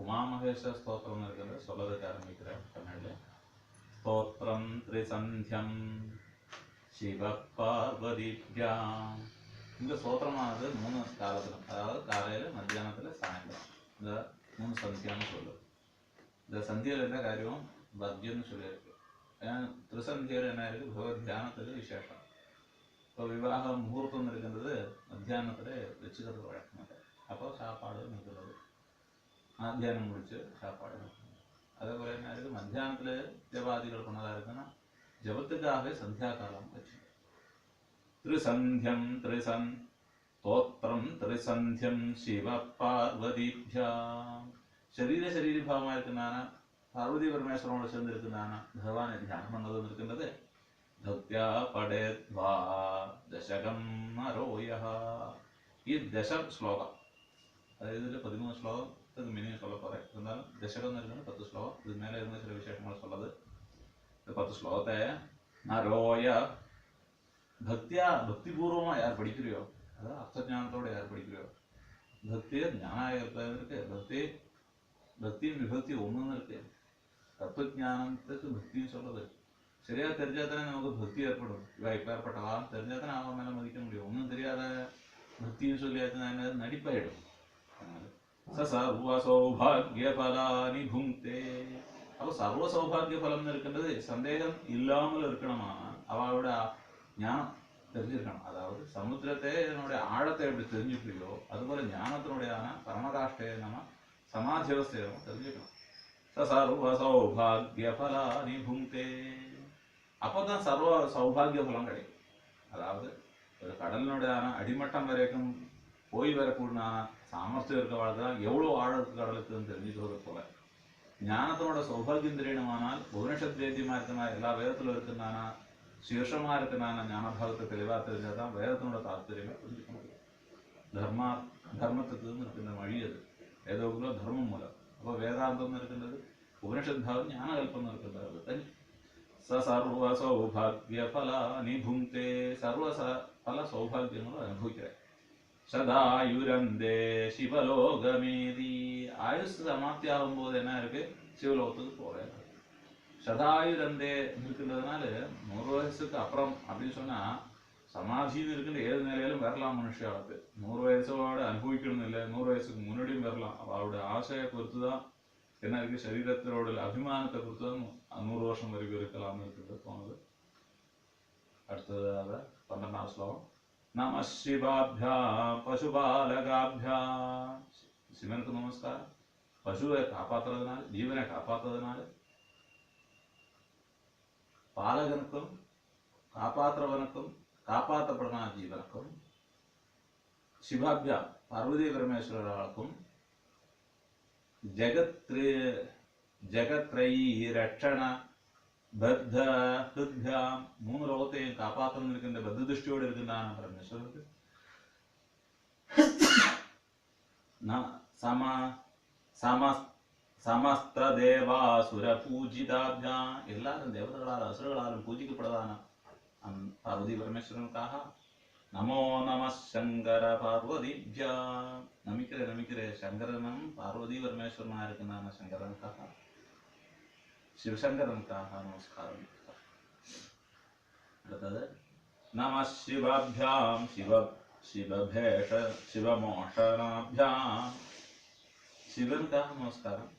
உமாமகேஸ்வர ஸ்தோத்திரம்னு இருக்கிறது சொல்லதுக்கு ஆரம்பிக்கிறேன் தமிழ்ல. ஸ்தோத்திரம் திரிசந்தியம் சிவ பார்வதிப்யாம். இந்த ஸ்தோத்திரமானது 3 காலத்திலும், அதாவது காலையில், மத்தியானத்தில், சாயந்தரம், இந்த 3 சந்தியான்னு சொல்லுது. இந்த சந்தியில் என்ன காரியம் பக்தின்னு சொல்லியிருக்கு. திருசந்தியில் என்ன இருக்குது, பகவத் தியானத்துக்கு விசேஷம். இப்போ விவாக முகூர்த்தம் இருக்கின்றது மத்தியானத்தில் வச்சுக்கிறது வழக்கம். அப்போ சாப்பாடு நிற்கிறது, மத்தியானம் முடிச்சு சாப்பாடு நிற்கணும். அதே போல் என்ன இருக்குது, மத்தியானத்தில் ஜபாதிகள் பண்ணதாக இருக்குன்னா ஜபத்துக்காகவே சந்தியா காலம் வச்சு திரிசந்தியம் ஸ்தோத்திரம் திரிசந்தியம் சிவ பார்வதிப்யாம். ശരീരഭാവமாக இருக்குന്നാன പാർവതി പരമേശ്വരനോട് ചേർന്നിരിക്കുന്നതാണ് ഭഗവാനെ ധ്യാനം എന്നതും ഇരിക്കുന്നത്. ഭക്ത്യാ പടേദ്വാ ദശകം നരോയഃ. ഈ ശ്ലോകം, അതായത് ഇതിൽ 13 ശ്ലോകം മിനിമം சொல்ல போறேன். இருந்தாலும் ദശകം എന്ന് പറയുന്നത് 10 ശ്ലോകം. ഇത് மேலே இருந்த சில விசேஷங்கள் சொல்றது. இந்த 10 ശ്ലോകത്തെ നരോയ ഭക്തിപൂർവമായി யார் படிக்கிறியோ, அதாவது அர்த்தஞானத்தோட யார் படிக்கிறியோ, பக்தியை ஞானாயத்திற்கு பக்தியின் விபக்தி ஒன்றுன்னு இருக்கு. தத்துவஞானத்துக்கு பக்தின்னு சொல்றது சரியா தெரிஞ்சால் தானே நமக்கு பக்தி ஏற்படும். இவ இப்போ ஏற்பட்டலாம் தெரிஞ்சால் தானே அவன் மேலே மதிக்க முடியும். ஒன்றும் தெரியாத பக்தின்னு சொல்லியாச்சுன்னா என்ன நடிப்பாயிடும். சர்வ சௌபாகிய பலானி புங்கே. அப்போ சர்வ சௌபாகிய பலம்னு இருக்கின்றது சந்தேகம் இல்லாமல் இருக்கணுமா, அவளோட ஞானம் தெரிஞ்சிருக்கணும். அதாவது சமுத்திரத்தினுடைய ஆழத்தை எப்படி தெரிஞ்சுக்கிறியோ அதுபோல ஞானத்தினுடைய பரமகாஷ்டையை நம்ம சமாதி அவஸ்தையை நம்ம தெரிஞ்சுக்கணும். சர்வ சௌபாகிய பலானி புங்கே. அப்போதான் சர்வ சௌபாகிய பலம் கிடைக்கும். அதாவது ஒரு கடலினுடைய அடிமட்டம் வரைக்கும் போய் வரக்கூடிய சாமர்த்தியம் இருக்கவாள் தான் எவ்வளோ ஆழத்துக்கு கடலுக்குன்னு தெரிஞ்சுக்கிறது போல ஞானத்தினோட சௌபாகியம் தெரியணுமானால் உபனிஷத் வேத்தியமா இருக்குன்னா எல்லா வேதத்துல இருக்குன்னா சீர்ஷமா இருக்குன்னா ஞானபாகத்தை தெளிவா தெரிஞ்சாதான் வேதத்தினோட தாத்பரியமே புரிஞ்சுக்க முடியும். தர்மத்துக்கு இருக்கின்ற வழி அது. ஏதோக்குள்ள தர்மம் மூலம். அப்போ வேதாந்தம் இருக்கின்றது, உபனிஷத் பாகம் ஞானகல்பம் இருக்கின்றது தனி. சர்வ சௌபாகிய பலானி புங்கே. சர்வ பல சௌபாகியங்களும் அனுபவிக்கிறேன். சதாயுரந்தே சிவலோகமேதி. ஆயுஷ் சமாப்தி ஆகும்போது என்ன இருக்கு, சிவலோகத்துக்கு போறேன். சதாயுரந்தே இருக்கின்றதுனால 100 வயசுக்கு அப்புறம் அப்படின்னு சொன்னா சமாதின்னு இருக்கின்ற 7 நிலையிலும் வரலாம் மனுஷாவுக்கு. 100 வயசோட அனுபவிக்கணும் இல்லை, 100 வயசுக்கு முன்னாடியும் வரலாம். அவளோட ஆசையை பொறுத்து தான் என்ன இருக்கு, சரீரத்தோட அபிமானத்தை பொறுத்து தான் 100 வருஷம் வரைக்கும் இருக்கலாம்னு இருக்கிறது தோணுது. அடுத்ததாக 12ஆம் ஸ்லோகம். நம சிவாபியாம் பசுபாலகாபியாம். சிவனுக்கு நமஸ்காரம். பசுவை காப்பாற்றுறதுனால, ஜீவனை காப்பாற்றுறதுனால, பாலகனுக்கும் காப்பாற்றுறவனுக்கும் காப்பாற்றப்படுற ஜீவனுக்கும், சிவாபியா பார்வதி பரமேஸ்வரர்களுக்கும், ஜெகத்ரை ரட்சண பத்த ஹிருத்யாம் 3 லோகத்தையும் காப்பாற்றணும் இருக்கின்ற பத்த திருஷ்டியோடு இருக்கின்றான பரமேஸ்வரருக்கு சமஸ்த தேவாசுர பூஜிதாபியாம். எல்லாரும் தேவதைகளால் அசுரர்களாலும் பூஜிக்கப்படதான பார்வதி பரமேஸ்வரனுக்காக நமோ நம சங்கர பார்வதிபியா. நமிக்கிற சங்கரனும் பார்வதி பரமேஸ்வரனா இருக்கின்றான சங்கரனுக்காக, சிவசங்கரனுக்காக நமஸ்காரம். அடுத்தது நம சிவாபியாம் சிவமோஷனாபியாம். சிவனுக்காக நமஸ்காரம்.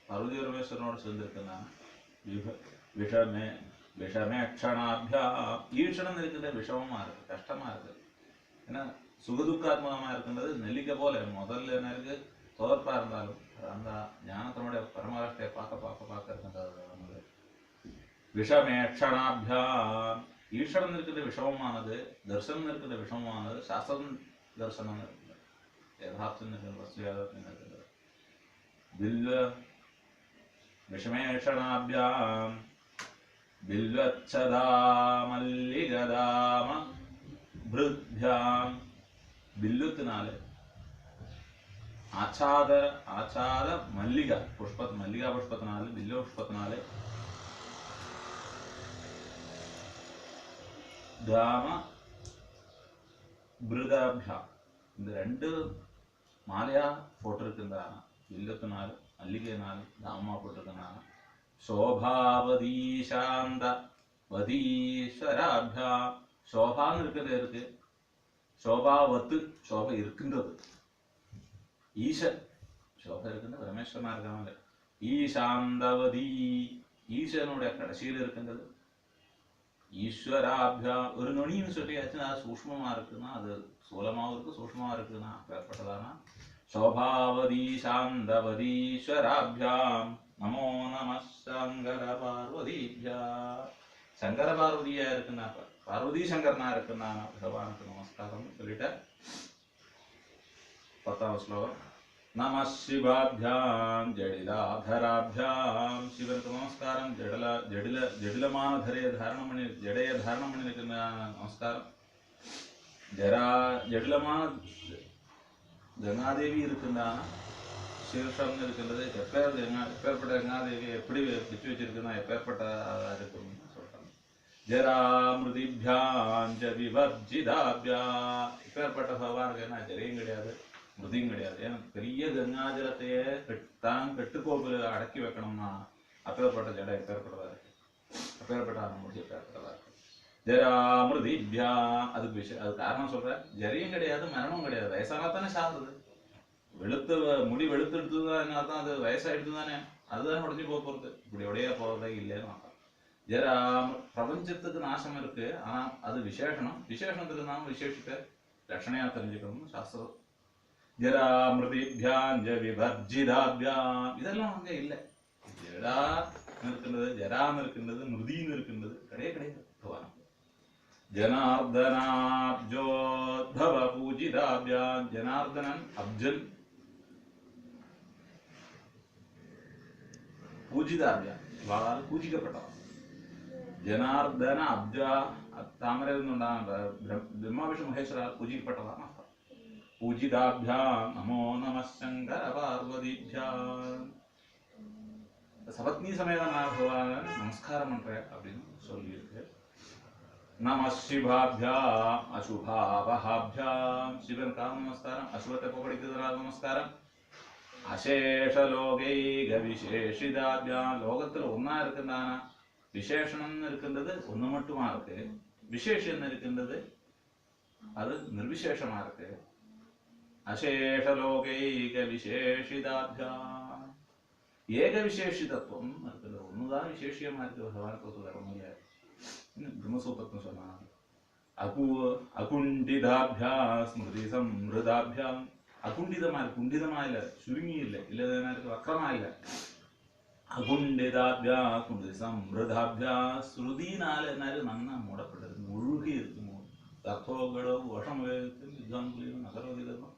பார்வதி பரமேஸ்வரனோடு சேர்ந்திருக்கிறான். விஷமேக்ஷணாபியாம். ஈஷணம் இருக்கின்ற விஷமமா இருக்கு, கஷ்டமா இருக்கு. ஏன்னா சுகதுக்காத்மகமா இருக்கின்றது நெல்லிக்கை போல. முதல்ல என்ன இருக்கு, தோற்பா இருந்தாலும் அந்த ஞானத்தினுடைய பரமராஷ்டிரையை பார்க்க இருக்கின்றது. விஷமேக்ஷணாபியாம். ஈஷணம் இருக்கின்ற விஷமமானது, தர்சனம் இருக்கின்ற விஷமமானது, சாஸ்திரம் தர்சனம் இருக்கின்றது, யதார்த்தம் இருக்கின்ற வஸ்துயாதம் இருக்கின்றது. விஷமேக்ஷணாபியாம் பில்வச்சதா மல்லிகதாம பிருத்யாம். பில்லுத்தினால ஆச்சாத மல்லிகா புஷ்பத்தினால, பில்ல புஷ்பத்தினால, தாம பிருதாபியா, இந்த 2 மாலையா போட்டிருக்கின்றான വില്ലത്ത് 4, മല്ലിക 4, ദാമ പോട്ടിருக்க 4. ശോഭാവതി ശാന്ത வதீஸ்வராபியா. சோபான்னு இருக்கிறது இருக்கு, சோபாவத்து சோபை இருக்கின்றது. ஈசன் சோபை இருக்கின்ற பரமேஸ்வரனா இருக்காங்க. ஈசாந்தவதி ஈசனுடைய கடைசியில் இருக்கின்றது. ஈஸ்வராபியா ஒரு நொனின்னு சொல்லியாச்சுன்னா அது சூக்ஷ்மமா இருக்குன்னா, அது சூலமாவும் இருக்கு சூக்ஷ்மமா இருக்குன்னா ஏற்பட்டதானா. சோபாவதி சாந்தவதீஸ்வராபியாம் நமோ நம சங்கர பார்வதிபியா. சங்கர பார்வதியா இருக்குன்னா பார்வதி சங்கரனா இருக்குன்னா பகவானுக்கு நமஸ்காரம் சொல்லிட்ட. 10வது ஸ்லோகம். நம சிவாபியாம் ஜடிலாதராபியாம். சிவனுக்கு நமஸ்காரம். ஜடிலமான தரையை தாரணம் பண்ணி ஜடைய தாரணம் பண்ணி நிற்கிற நமஸ்காரம். ஜடிலமான கங்காதேவி இருக்குன்னா சீர்ஷம் இருக்கின்றது. எப்பேற்பட்ட கங்காதேவி எப்படி பிடிச்சு வச்சிருக்குன்னா எப்பேற்பட்ட இருக்குன்னு சொல்றாங்க. ஜராமிருதிபியாஞ்ச விவர்ஜிதாபியா. இப்பேற்பட்ட பகவானுக்கு என்ன ஜரையும் கிடையாது மிருதியும் கிடையாது. ஏன்னா பெரிய கங்காஜலத்தையே தான் கெட்டுக்கோப்பில் அடக்கி வைக்கணும்னா அப்பேற்பட்ட ஜடை எப்பேற்பட்டதா இருக்கு, அப்பேற்பட்ட அனுமதி எப்பேற்பட்டதா இருக்கு. ஜராமிருதிபியா. அதுக்கு அது காரணம் சொல்ற. ஜரையும் கிடையாது மரணமும் கிடையாது. வயசானா தானே சாகுது. வெளுத்து முடி வெளுத்து எடுத்துதான் தான் அது வயசாயிடுது தானே, அதுதான் உடஞ்சி போறது. இப்படி உடைய போறதே இல்லைன்னு மாட்டான். ஜரா பிரபஞ்சத்துக்கு நாசம் இருக்கு, ஆனா அது விசேஷனம். விசேஷத்துக்கு நாம விசேஷிக்க லட்சணையா தெரிஞ்சுக்கணும்னு சாஸ்திரம். ஜரா மிருதிபியாஞ்ச விவர்ஜிதாபியா. இதெல்லாம் அங்க இல்லை. ஜடா இருக்கின்றது, ஜரான்னு இருக்கின்றது, மிருதின்னு இருக்கின்றது கிடையாது. பகவான் ஜனார்தனாப்ஜோத்பவ பூஜிதாபியா. ஜனார்தனன் அப்ஜன் பூஜிதாபியா இவாளால் பூஜிக்கப்பட்டவன். ജനാർദ്ദന അബ്ജ താമരയിൽ നിന്നുണ്ടാകുന്ന ബ്രഹ്മവിഷ്ണു മഹേശ്വരാൽ പൂജിക്കപ്പെട്ടതാണ്. പൂജിതാഭ്യാം നമോ നമ ശങ്കര பார்வதிபியாம். சபத்னி சமேதனா பகவான் நமஸ்காரம் பண்ற அப்படின்னு சொல்லியிருக்கு. நம சிவாபியாம் அசுபாவஹாபியாம். சிவனுக்காக நமஸ்காரம், அசுபத்தை போக்கடிக்கிறதுனால நமஸ்காரம். அசேஷலோகைக விசேஷிதாபியாம். லோகத்துல ஒன்னா இருக்குந்தானா விசேஷணம்னு இருக்கின்றது ஒண்ணு மட்டுமா இருக்கு, விசேஷம் இருக்கின்றது அது நிர்விசேஷமா இருக்கு. அசேஷலோகைக விசேஷிதாபியாம். ஏக விசேஷிதத்துவம் இருக்குது, ஒண்ணுதான் விசேஷமா இருக்கு. பகவானுக்கு வேற ஒண்ணும் இல்லை. பிரம்மசூத்திரத்துன்னு சொன்னாங்க. அகுண்டிதாபியாம் ஸ்மிருதி சம்ருதாபியாம். அகுண்டிதமா இருக்கு, குண்டிதமா இல்ல, சுருங்கி இல்லை, இல்லதான இருக்கு, வக்கரமா இல்லை. அகுண்டிதாபியா ஸ்மிருதி சம்ருதாபியா. ஸ்ருதினால நன்னா மூடப்பட்டது, முழுகி இருக்கு. தத்துவங்களோ விஷம் யுத்தம் நகரோதிதம்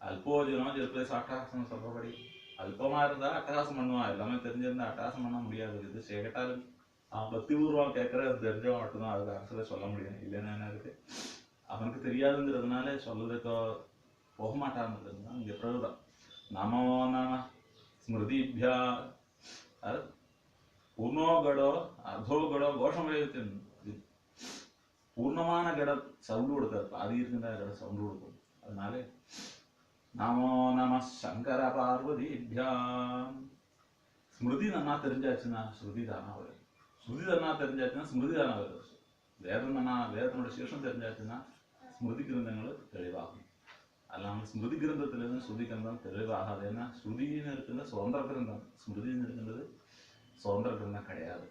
அல்போஜனோ ஜெர்பிளேஸ் அட்டகாசம் சொல்றபடி. அல்பமா இருந்தா அட்டகாசம் பண்ணுவான், எல்லாமே தெரிஞ்சிருந்தா அட்டகாசம் பண்ண முடியாது. இது கேட்டாலும் பக்திபூர்வம் கேட்கறது தெரிஞ்சவன் மட்டும்தான் அதுக்கு அரசுல சொல்ல முடியும். இல்லைன்னா என்ன இருக்கு, அவனுக்கு தெரியாதுங்கிறதுனால சொல்றதுக்கோ போக மாட்டான்னுதான் இங்க பிரபுதான். நமோ நம ஸ்மிருதிபியா. பூர்ணோகடோ அர்த்தோகடோ கோஷம் பூர்ணமான கட சவுண்டு கொடுக்காது, பாதி இருக்கின்ற கட சவுண்டு கொடுக்கும். அதனால நமோ நம சங்கர பார்வதிபியாம். ஸ்மிருதி நன்னா தெரிஞ்சாச்சுன்னா ஸ்ருதி தானா வரும், ஸ்ருதி தானா தெரிஞ்சாச்சுன்னா ஸ்மிருதி தானா வரும். வேதம் தானா வேதத்தோட சீர்ஷம் தெரிஞ்சாச்சுன்னா ஸ்மிருதி கிரந்தங்கள் தெளிவாகும். அல்லாமல் ஸ்மிருதி கிரந்தத்திலிருந்து ஸ்ருதி கிரந்தம் தெளிவாகாது. ஏன்னா ஸ்ருதின்னு இருக்கின்ற சுதந்திர கிரந்தம், ஸ்மிருதின்னு இருக்கின்றது சுதந்திர கிரந்தம் கிடையாது.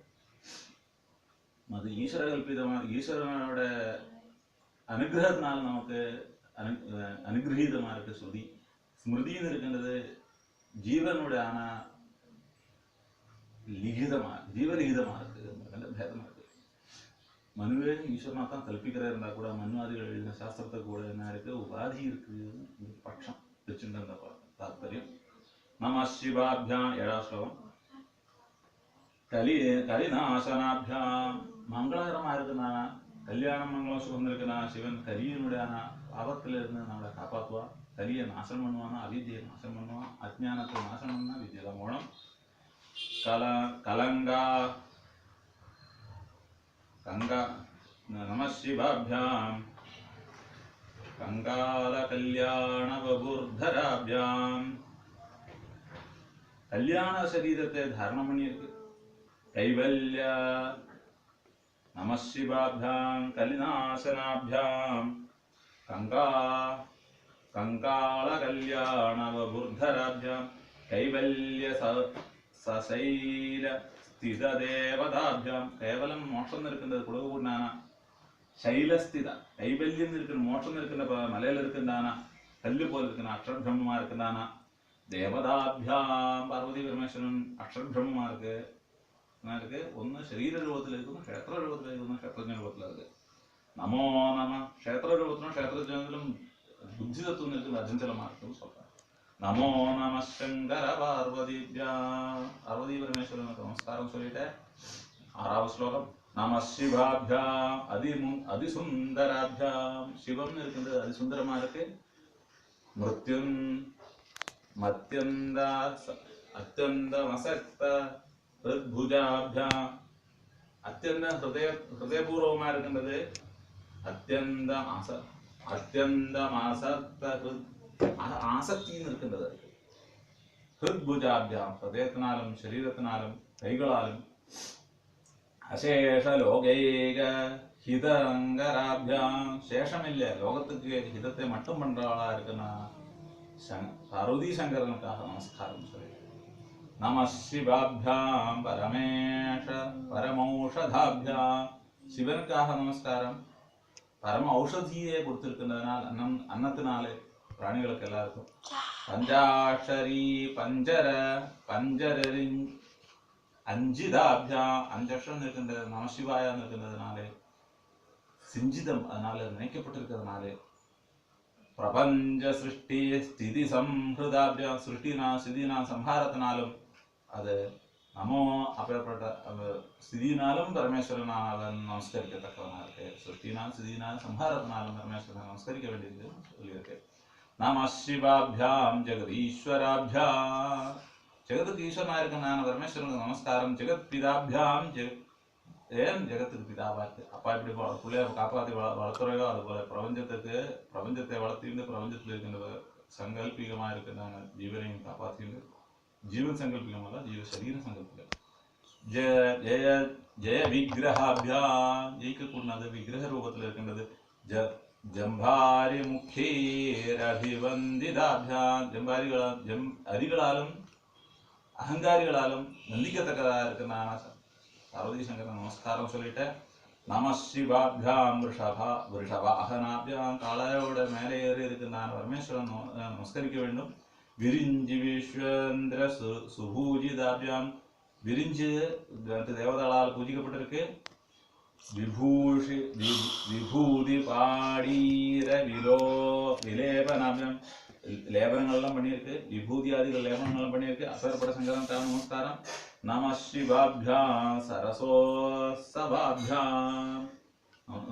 அது ஈஸ்வர கல்பிதமா ஈஸ்வரனோட அனுகிரகத்தினால நமக்கு அனுகிரகீதமா இருக்கு ஸ்ருதி. ஸ்மிருதின்னு இருக்கின்றது ஜீவனோட ஆனா லிகிதமா ஜீவலிகிதமா இருக்கு, பேதமா இருக்கு. மனுவே ஈஸ்வரனா தான் கல்பிக்கிற இருந்தா கூட மனுவாதிகள் எழுதின சாஸ்திரத்தை கூட என்ன இருக்கு, உபாதி இருக்கு பட்சம் வச்சுட்டு தாத்பரியம். நம சிவாபியாம். 7வது ஸ்லோகம். கலிநாசனாபியாம். மங்களகரமா இருக்குன்னா கல்யாணம் மங்களம் சுகம் இருக்குன்னா சிவன் கலியினுடைய பாவத்துல இருந்து நம்மளை காப்பாற்றுவா. கலியை நாசம் பண்ணுவானா அவித்தியை நாசம் பண்ணுவான், அஜ்ஞானத்தை நாசம் பண்ணா வித்தியதான் மூலம். கலங்கா கங்கா. நம சிவாபியாம் கங்கால கல்யாண வபுர்தராபியாம். கல்யாண சரீரத்தை தாரணம் பண்ணியிருக்கு. கைவல்ய நம சிவாபியாம் கலிநாசனாபியாம் கங்காள கல்யாண வபுர்தராபியாம் கைவல்ய சசைல ஸ்தித தேவதாபியாம். கேவலம் மோட்சம் இருக்கின்றது கொடுக்கூடானா ശൈലസ്ഥിത കൈവല്യം നിൽക്കുന്ന മോക്ഷം നിൽക്കുന്ന മലയിൽ ഇരിക്കുന്നതാണ്, കല്ല് പോലെ ഇരിക്കുന്ന അക്ഷരബ്രഹ്മമാ ഇരിക്കുന്നതാണ്. ദേവതാഭ്യാം പാർവതി പരമേശ്വരൻ അക്ഷരബ്രഹ്മമാർക്ക് ഒന്ന് ശരീര രൂപത്തിലിരിക്കുന്നു, ക്ഷേത്ര രൂപത്തിലിരിക്കുന്നു, ക്ഷേത്രജ്ഞ രൂപത്തിലിருக்கு. நமோ நம ക്ഷേത്ര രൂപത്തിലും ക്ഷേത്രജ്ഞത്തിലും ബുദ്ധിതത്വം നിൽക്കുന്ന അജഞ്ചലമാർക്കും சொல்றாங்க. நமோ நம ശങ്കര பார்வதிഭ്യാം പാർവതി പരമേശ്വരனுக்கு நமஸ்காரம் சொல்லிட்டு 6வது ശ്ലോകം. நம சிவாபியாம் அதிசுந்தராபியாம். சிவம் இருக்கின்றது அதிசுந்தரமா இருக்கு. மிருத்யுன் அத்தியந்தமசக்த ஹிருத்புஜாபியாம். அத்தியந்த ஹிருதயபூர்வமா இருக்கின்றது. அத்தியந்தமாசக்த ஆசக்தியும் இருக்கின்றது. ஹிருத்புஜாபியாம் ஹൃദയത്തിനാലും ശരീരത്തിനാലും കൈകളാലും. அசேஷ லோகைக ஹிதங்கராபியாம். சேஷமில்லை, லோகத்துக்கு ஹிதத்தை மட்டும் பண்றவளா இருக்குன்னா பார்வதி சங்கரனுக்காக நமஸ்காரம் சொல்லி. நம சிவாபியாம் பரமௌஷதாபியாம். சிவனுக்காக நமஸ்காரம். பரம ஔஷதியை கொடுத்திருக்கின்றதுனால் அன்னத்தினாலே பிராணிகளுக்கு எல்லாருக்கும். பஞ்சாட்சரி பஞ்சரின் அஞ்சிதாபியாம். 5 அக்ஷரம் இருக்கின்றது. நமசிவாயா இருக்கின்றதுனாலே சிஞ்சிதம் அதனால நினைக்கப்பட்டிருக்கிறதுனாலே. பிரபஞ்ச சிருஷ்டி ஸ்திதி சம்ஹிருதாபியாம். சிருஷ்டினா ஸ்திதினா சம்ஹாரத்தினாலும் அது நமோ அப்பேற்பட்ட ஸ்திதினாலும் பரமேஸ்வரன் நமஸ்கரிக்கத்தக்கவனா இருக்கு. சிருஷ்டினா ஸ்திதினா சம்ஹாரத்தினாலும் பரமேஸ்வரன் நமஸ்கரிக்க வேண்டியது சொல்லியிருக்கு. நம சிவாபியாம் ஜெகதீஸ்வராபியாம். ஜெகத்துக்கு ஈஸ்வரனா இருக்கான பரமேஸ்வரனுக்கு நமஸ்காரம். ஜெகத் பிதாபியாம். ஏன் ஜெகத்துக்கு பிதாவா இருக்கு? அப்பா இப்படி பிள்ளைய காப்பாற்றி வளர்த்துறையோ அதுபோல பிரபஞ்சத்தை வளர்த்திருந்து பிரபஞ்சத்தில் இருக்கின்ற சங்கல்பிகமா இருக்கின்றாங்க ஜீவனையும் காப்பாற்றிண்டு. ஜீவன் சங்கல்பிகம் அல்ல, ஜீவ சரீர சங்கல்பிகம். ஜெய விக்கிரகாபியாம். ஜெயிக்கக்கூடாது விக்கிரக ரூபத்தில் இருக்கின்றது. ஜம்பாரி முக்கீரபிவந்திதாபியாம். அரிகளாலும் அகங்காரிகளாலும் நந்திக்கத்தக்கதா இருக்குன்னா பார்வதி சங்கரன் நமஸ்காரம் சொல்லிட்டு. நம சிவாபியாம் ரிஷபாகனாபியாம். காளையோட மேலே ஏறி இருக்குன்னான் பரமேஸ்வரன் நமஸ்கரிக்க வேண்டும். விரிஞ்சி விஸ்வேந்திர சுபூஜிதாபியாம். விரிஞ்சு தேவதாளால் பூஜிக்கப்பட்டிருக்கு. விபூதி பாடீர விலேபனாபியாம். லேபனங்கள்லாம் பண்ணியிருக்கு. விபூதியாதிகள் லேபனங்கள்லாம் பண்ணியிருக்கு. அப்பேற்பட்ட சங்கரனுக்காக நமஸ்காரம். நம சிவாபியாம் சரசோசபாபியாம்.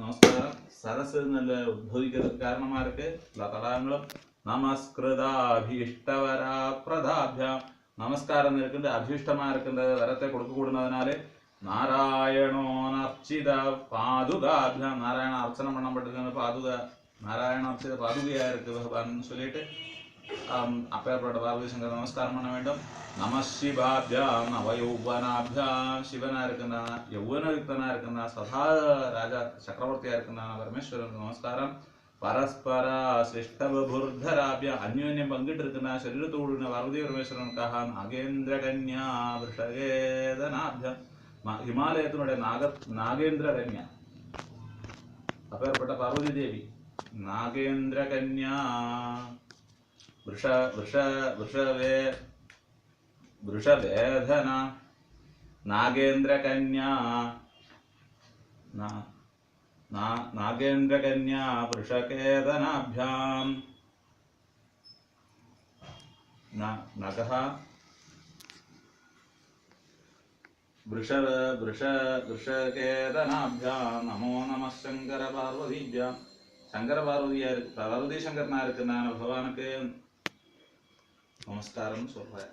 நமஸ்காரம். சரசு நல்ல உத்பவிக்கிறதுக்கு காரணமா இருக்கு எல்லா தடாகங்களும். நமஸ்கிருதாபீஷ்டவரா பிரதாபியாம். நமஸ்காரம் இருக்கின்ற அபீஷ்டமா இருக்கின்ற வரத்தை கொடுக்க கூடுனதுனாலே. நாராயணோனர்ச்சித பாதுகாபியாம். நாராயண அர்ச்சனை பண்ணப்பட்டிருக்கிற பாதுகா நாராயண அர்ச்சித பாதுகையா இருக்கு பகவான் சொல்லிட்டு அப்பேற்பட்ட பார்வதி சங்கர் நமஸ்காரம் பண்ண வேண்டும். நம சிவாபியாம் நவயௌவனாபியாம். சிவனா இருக்குன்னா யௌவனயுக்தனா இருக்குன்னா சதா ராஜா சக்கரவர்த்தியா இருக்குன்னா பரமேஸ்வரனுக்கு நமஸ்காரம். பரஸ்பர சிஷ்டபுர்தராபியாம். அந்யோன்யம் பங்கிட்டு இருக்குன்னா சரீரத்தோடு பார்வதி பரமேஸ்வரனுக்காக. நாகேந்திர கன்யா விஷகேதனாபியாம். ஹிமாலயத்தினுடைய நாகேந்திர கன்யா அப்பேற்பட்ட பார்வதி தேவி நாகேந்திர கன்யா. वृषवेधना नागेन्द्र कन्या नागेन्द्र कन्या वृषकेतनाभ्याम. नगः वृषकेतनाभ्याम. नमो नमः शंकर पार्वतीभ्याम. शंकर पार्वती शंकरना भगवान के நமஸ்காரம் சொல்றேன்.